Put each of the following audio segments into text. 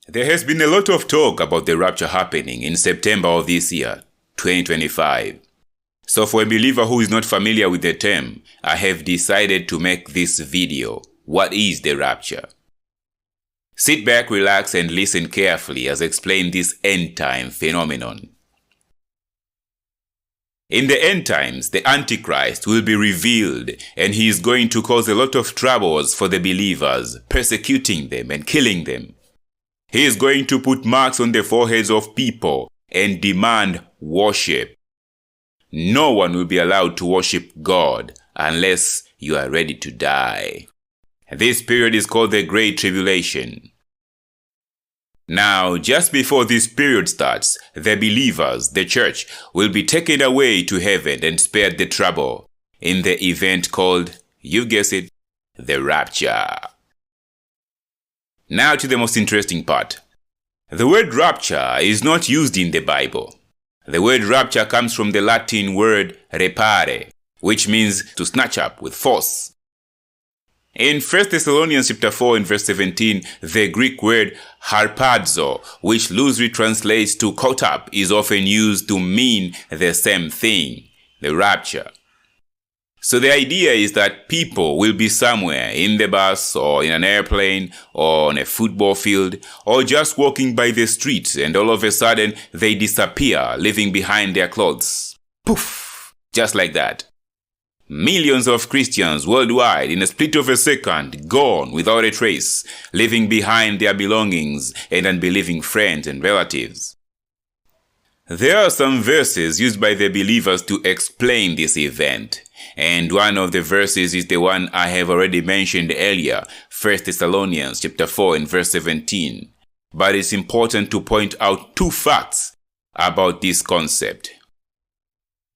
There has been a lot of talk about the rapture happening in September of this year, 2025. So for a believer who is not familiar with the term, I have decided to make this video. What is the rapture? Sit back, relax, and listen carefully as I explain this end-time phenomenon. In the end times, the Antichrist will be revealed, and he is going to cause a lot of troubles for the believers, persecuting them and killing them. He is going to put marks on the foreheads of people and demand worship. No one will be allowed to worship God unless you are ready to die. This period is called the Great Tribulation. Now, just before this period starts, the believers, the church, will be taken away to heaven and spared the trouble in the event called, you guessed it, the rapture. Now to the most interesting part. The word rapture is not used in the Bible. The word rapture comes from the Latin word repare, which means to snatch up with force. In 1 Thessalonians chapter 4 and verse 17, the Greek word harpazo, which loosely translates to caught up, is often used to mean the same thing, the rapture. So the idea is that people will be somewhere in the bus or in an airplane or on a football field or just walking by the street, and all of a sudden they disappear, leaving behind their clothes. Poof! Just like that. Millions of Christians worldwide in a split of a second, gone without a trace, leaving behind their belongings and unbelieving friends and relatives. There are some verses used by the believers to explain this event, and one of the verses is the one I have already mentioned earlier, 1 Thessalonians chapter 4 and verse 17. But it's important to point out two facts about this concept.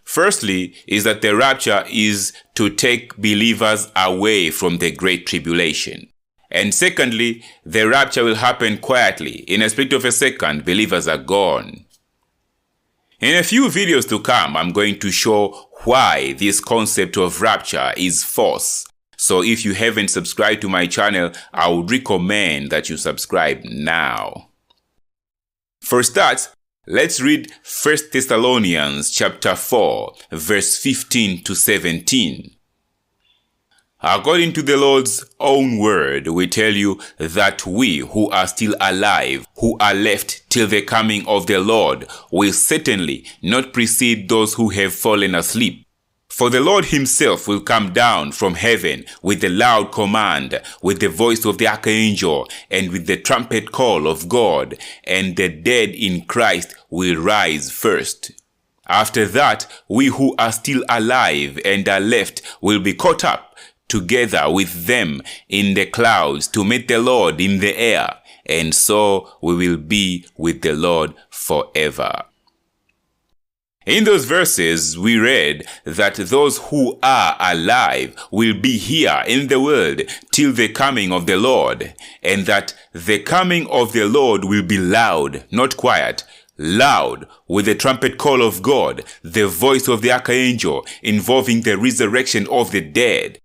Firstly, is that the rapture is to take believers away from the Great Tribulation. And secondly, the rapture will happen quietly. In a split of a second, believers are gone. In a few videos to come, I'm going to show why this concept of rapture is false. So if you haven't subscribed to my channel, I would recommend that you subscribe now. For starters, let's read 1 Thessalonians chapter 4, verse 15 to 17. According to the Lord's own word, we tell you that we who are still alive, who are left till the coming of the Lord, will certainly not precede those who have fallen asleep. For the Lord himself will come down from heaven with a loud command, with the voice of the archangel, and with the trumpet call of God, and the dead in Christ will rise first. After that, we who are still alive and are left will be caught up together with them in the clouds to meet the Lord in the air, and so we will be with the Lord forever. In those verses, we read that those who are alive will be here in the world till the coming of the Lord, and that the coming of the Lord will be loud, not quiet, loud, with the trumpet call of God, the voice of the archangel, involving the resurrection of the dead.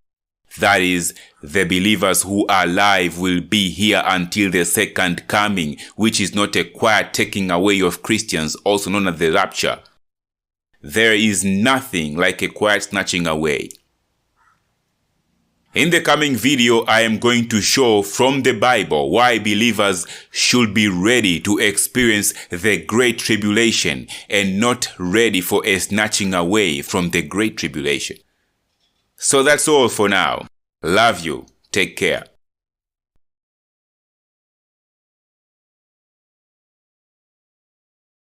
That is, the believers who are alive will be here until the second coming, which is not a quiet taking away of Christians, also known as the rapture. There is nothing like a quiet snatching away. In the coming video, I am going to show from the Bible why believers should be ready to experience the Great Tribulation and not ready for a snatching away from the Great Tribulation. So that's all for now. Love you. Take care.